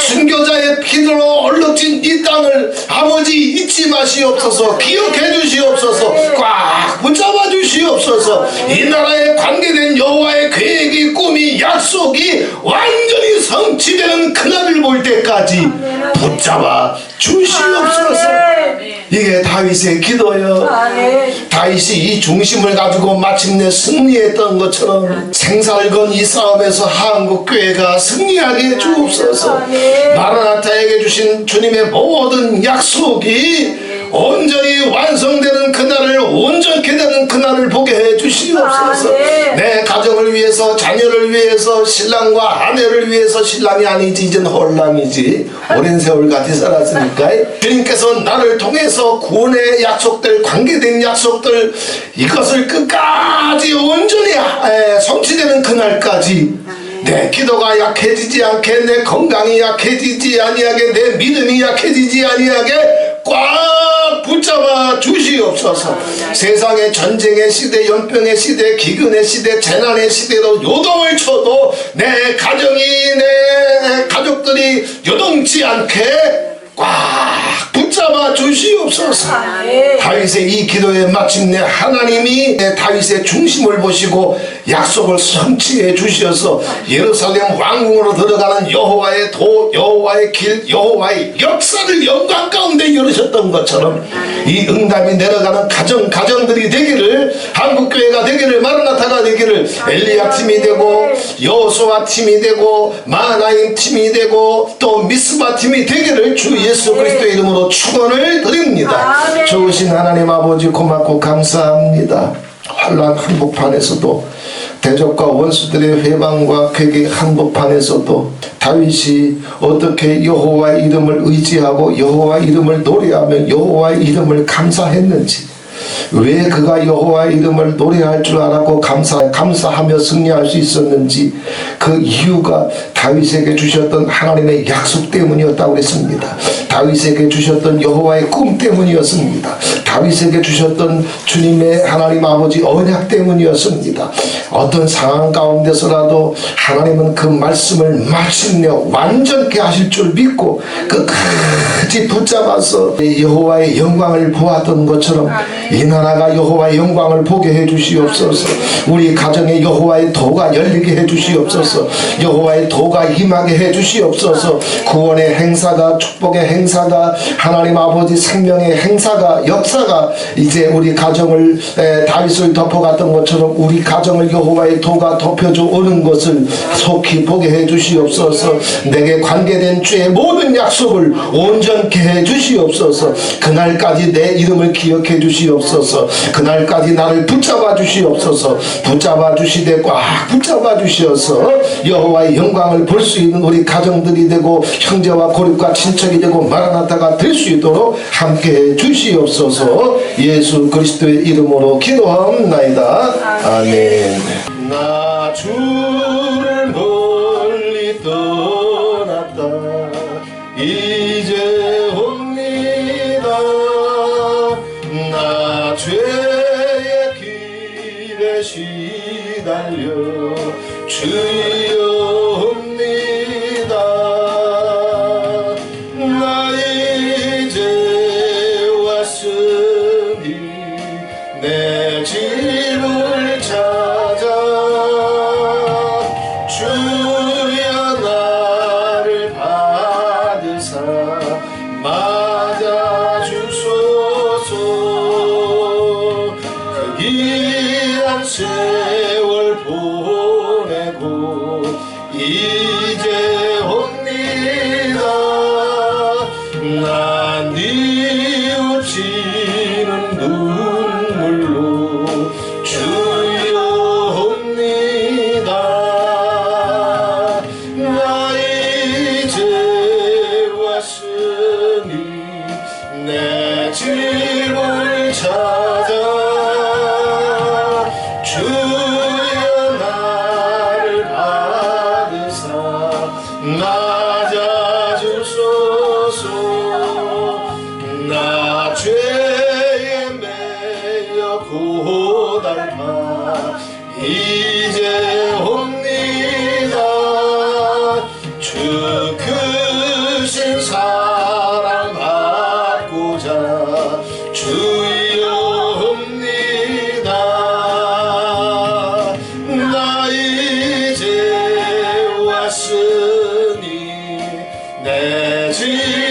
순교자의 피로 얼룩진 이 땅을 아버지 잊지 마시옵소서. 기억해 주시옵소서. 꽉 붙잡아 주시옵소서. 이 나라에 관계된 여호와의 계획이, 꿈이, 약속이 완전히 성취되는 그날을 볼 때까지 붙잡아 주시옵소서. 이게 다윗의 기도예요. 다윗이 이 중심을 가지고 마침내 승리했던 것처럼 생사를 건 이 싸움에서 한국교회가 승리하게 해 주옵소서. 마라나타에게 주신 주님의 모든 약속이 온전히 완성되는 그날을, 온전케 되는 그날을 보게 해 주시옵소서. 내 가정을 위해서, 자녀를 위해서, 신랑과 아내를 위해서, 신랑이 아니지 이젠 홀랑이지, 오랜 세월 같이 살았으니까 주님께서 나를 통해서 구원의 약속들, 관계된 약속들, 이것을 끝까지 온전히 성취되는 그날까지 내 기도가 약해지지 않게, 내 건강이 약해지지 아니하게, 내 믿음이 약해지지 아니하게 꽉 붙잡아 주시옵소서. 세상의 전쟁의 시대, 연병의 시대, 기근의 시대, 재난의 시대로 요동을 쳐도 내 가정이, 내 가족들이 요동치 않게 꽉 붙잡아 주시옵소서. 다윗의 이 기도에 마침내 하나님이 다윗의 중심을 보시고 약속을 성취해 주셔서 예루살렘 왕궁으로 들어가는 여호와의 도, 여호와의 길, 여호와의 역사를 영광 가운데 열으셨던 것처럼 이 응답이 내려가는 가정들이 되기를, 한국교회가 되기를, 마라나타가 되기를, 엘리야 팀이 되고 여호수아 팀이 되고 마나임 팀이 되고 또 미스바 팀이 되기를 주 예수 그리스도의 이름으로 축원을 드립니다. 좋으신 하나님 아버지 고맙고 감사합니다. 환난 한복판에서도, 대적과 원수들의 회방과 괴계 한복판에서도 다윗이 어떻게 여호와의 이름을 의지하고 여호와의 이름을 노래하며 여호와의 이름을 감사했는지, 왜 그가 여호와의 이름을 노래할 줄 알았고 감사하며 승리할 수 있었는지, 그 이유가 다윗에게 주셨던 하나님의 약속 때문이었다고 했습니다. 다윗에게 주셨던 여호와의 꿈 때문이었습니다. 다윗에게 주셨던 주님의 하나님 아버지 언약 때문이었습니다. 어떤 상황 가운데서라도 하나님은 그 말씀을 마침내 완전케 하실 줄 믿고 끝까지 붙잡아서 여호와의 영광을 보았던 것처럼 이 나라가 여호와의 영광을 보게 해 주시옵소서. 우리 가정에 여호와의 도가 열리게 해 주시옵소서. 여호와의 도가 임하게 해 주시옵소서. 구원의 행사가, 축복의 행사가, 하나님 아버지 생명의 행사가, 역사가 이제 우리 가정을 다윗을 덮어갔던 것처럼 우리 가정을 여호와의 도가 덮여줘 오는 것을 속히 보게 해 주시옵소서. 내게 관계된 주의 모든 약속을 온전케 해 주시옵소서. 그날까지 내 이름을 기억해 주시옵소서. 그날까지 나를 붙잡아 주시옵소서. 붙잡아 주시되 꽉 붙잡아 주셔서 여호와의 영광을 볼 수 있는 우리 가정들이 되고 형제와 고립과 친척이 되고 마라나타가 될 수 있도록 함께 해 주시옵소서. 예수 그리스도의 이름으로 기도하옵나이다. 아멘. 나 주를 멀리 떠났다 이제 옵니다. 나 죄의 주여 옵니다. 나 이제 왔으니 내 집을 찾아 주여 나를 받으사 맞아주소서. 그 귀한 세월 보내고 이제 옵니다. 난 뉘우치는 눈물로 주여 옵니다. 나 이제 왔으니 내 집을 찾아 주여 나를 받으사 맞아주소서. 나 죄에 매여 고달파 이제 옵니다. 주 크신 사랑 받고자 주여 옵니다. 나 이제 왔으니 내 집